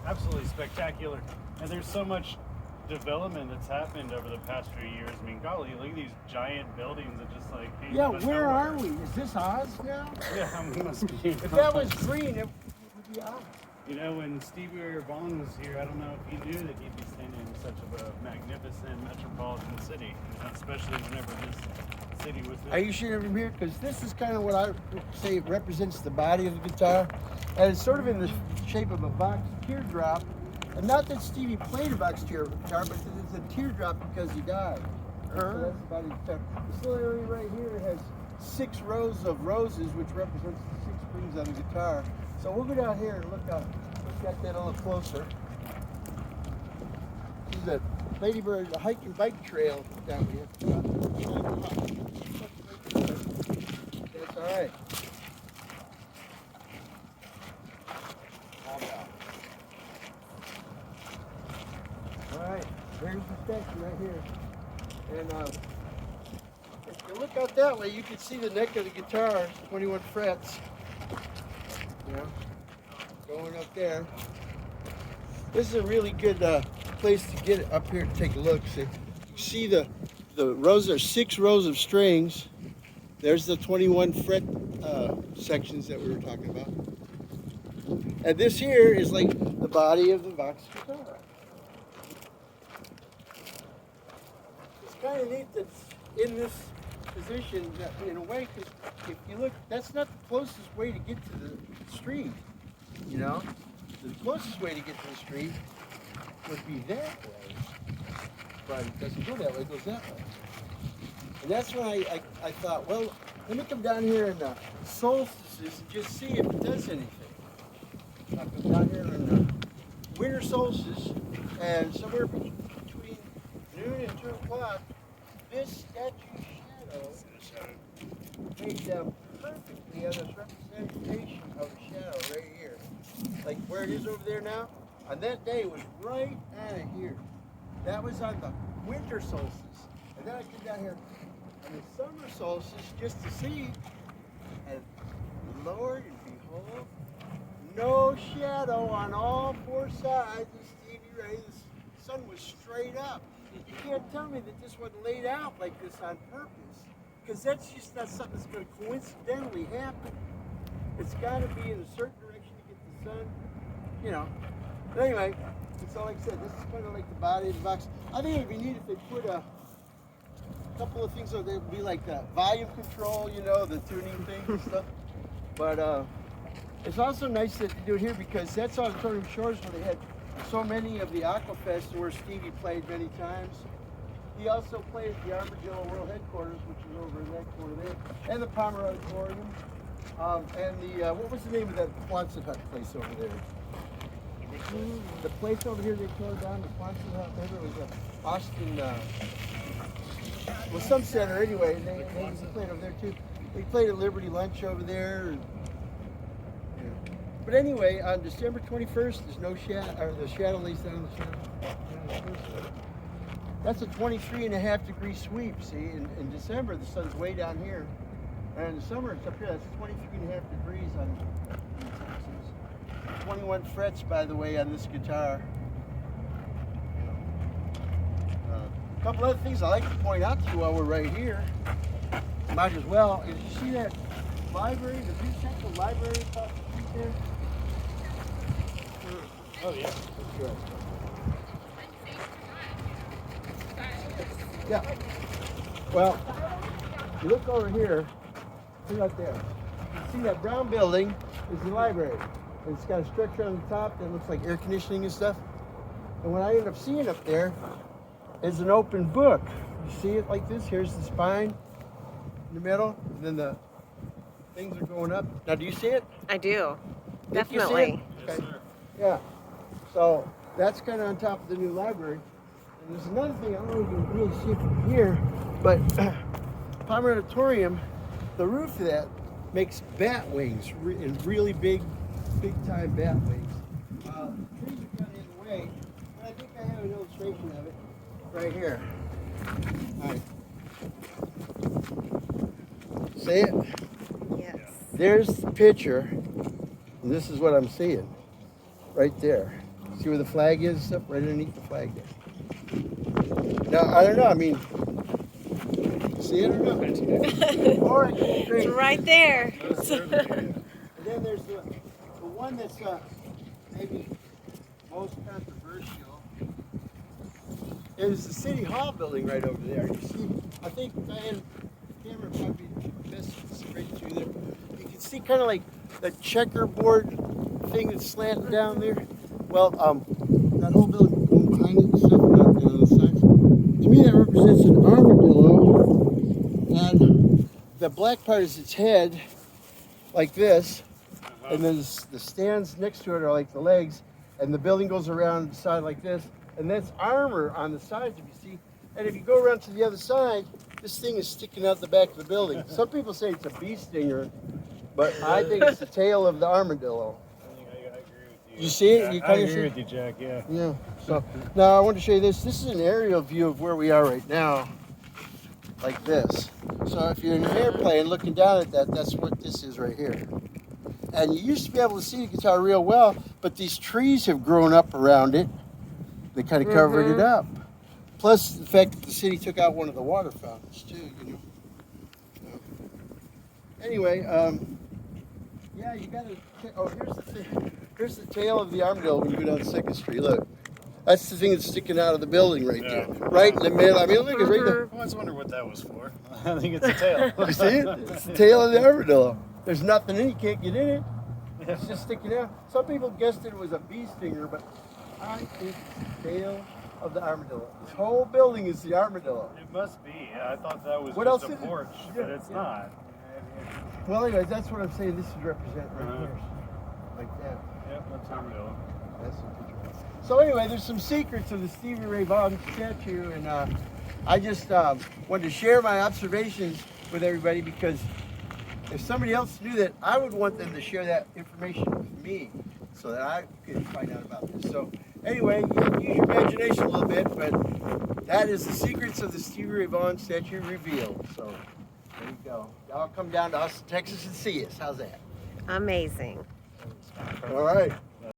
absolutely spectacular. And there's so much development that's happened over the past few years. I mean, golly, look at these giant buildings that just like came Yeah, out of where nowhere. are we? Is this Oz now? Yeah, we must be. If that was green, it would be Oz. You know, when Stevie Ray Vaughan was here, I don't know if he knew that he'd be standing in such of a magnificent metropolitan city, especially whenever this city was Are you shooting from here? Because this is kind of what I say represents the body of the guitar. And it's sort of in the shape of a box teardrop. And not that Stevie played a box teardrop, but it's a teardrop because he died. So that's the body of the guitar. This little area right here has 6 rows of roses, which represents the 6 strings on the guitar. So we'll go down here and look at that a little closer. See the Ladybird hike and bike trail down here. That's all right. All right, there's the section right here. And if you look out that way, you can see the neck of the guitar, 21 frets. Yeah, going up there. This is a really good place to get up here to take a look. See the rows are 6 rows of strings. There's the 21 fret sections that we were talking about. And this here is like the body of the box guitar. It's kind of neat that it's in this position in a way, because if you look, that's not the closest way to get to the street, you know? The closest way to get to the street would be that way, but it doesn't go that way, it goes that way. And that's when I thought, well, let me come down here in the solstices and just see if it does anything. I come down here in the winter solstice, and somewhere between noon and 2 o'clock, this statue shadow made perfectly on this representation of a shadow right here. Like where it is over there now, on that day it was right out of here. That was on the winter solstice. And then I came down here on the summer solstice just to see, and Lord and behold, no shadow on all 4 sides of Stevie Ray. The sun was straight up. You can't tell me that this wasn't laid out like this on purpose, because that's just not something that's going to coincidentally happen. It's got to be in a certain direction to get the sun, you know. But anyway, so like I said, this is kind of like the body of the box. I think it'd be neat if they put a couple of things, so there would be like the volume control, you know, the tuning thing and stuff. But it's also nice that they do it here, because that's Auditorium Shores where they had so many of the Aquafests where Stevie played many times. He also played at the Armadillo World Headquarters, which is over in that corner there, and the Palmer Auditorium, and the, what was the name of that Quonset hut place over there? The place over here they tore down, the Quonset hut, remember, it was a Austin, well, some center anyway, and they played over there too. They played at Liberty Lunch over there. And, yeah. But anyway, on December 21st, there's no shadow, or the shadow lays down the shadow. That's a 23.5-degree sweep, see? In December, the sun's way down here. And in the summer, it's up here. That's 23.5 degrees on 21 frets, by the way, on this guitar. A couple other things I like to point out to you while we're right here, might as well, is you see that library, the big check the library across the street there? Oh, yeah. That's good. Yeah. Well, you look over here, see right there. You see that brown building is the library. And it's got a structure on the top that looks like air conditioning and stuff. And what I end up seeing up there is an open book. You see it like this? Here's the spine in the middle, and then the things are going up. Now, do you see it? I do. Nick, you see Definitely. it? Okay. Yeah. So that's kind of on top of the new library. And there's another thing, I don't know if you can really see it from here, but Palmer Auditorium, the roof of that makes bat wings, and really big time bat wings. Trees are kind of in the way, but I think I have an illustration of it right here. All right. See it? Yes. There's the picture, and this is what I'm seeing right there. See where the flag is? Stuff right underneath the flag there. Now I don't know. I mean, see it or not? Or It's right there. And then there's the one that's maybe most controversial. Is the City Hall building right over there. You see, I think Diane, the camera probably best to see right through there. You can see kind of like the checkerboard thing that's slanting down there. Well, that whole building going behind it and stuff, not on the sides. To me, that represents an armadillo, and the black part is its head, like this, and then the stands next to it are like the legs, and the building goes around the side like this, and that's armor on the sides, if you see. And if you go around to the other side, this thing is sticking out the back of the building. Some people say it's a bee stinger, but I think it's the tail of the armadillo. I agree with you. You see it? You I kind of agree see with you, Jack. Yeah. Yeah. So now I want to show you this. This is an aerial view of where we are right now, like this. So if you're in an airplane looking down at that, that's what this is right here. And you used to be able to see the guitar real well, but these trees have grown up around it. They kind of covered it up. Plus the fact that the city took out one of the water fountains too, you know. So, anyway, yeah, you gotta check. Oh, here's the thing. Here's the tail of the armadillo when you go down 2nd Street. Look. That's the thing that's sticking out of the building right there. Right in the middle. I mean, look, it's right there. I always wonder what that was for. I think it's a tail. You see it? It's the tail of the armadillo. There's nothing in it. You can't get in it. It's just sticking out. Some people guessed it was a bee stinger, but I think it's the tail of the armadillo. This whole building is the armadillo. It must be. I thought that was What just else a is it? porch, but it's not. Well, anyways, that's what I'm saying. This is represent right here. Like that. Yep, that's armadillo. That's the picture. So anyway, there's some secrets of the Stevie Ray Vaughan statue, and I just wanted to share my observations with everybody, because if somebody else knew that, I would want them to share that information with me so that I could find out about this. So anyway, use your imagination a little bit, but that is the secrets of the Stevie Ray Vaughan statue revealed. So there you go. Y'all come down to Austin, Texas and see us. How's that? Amazing. All right.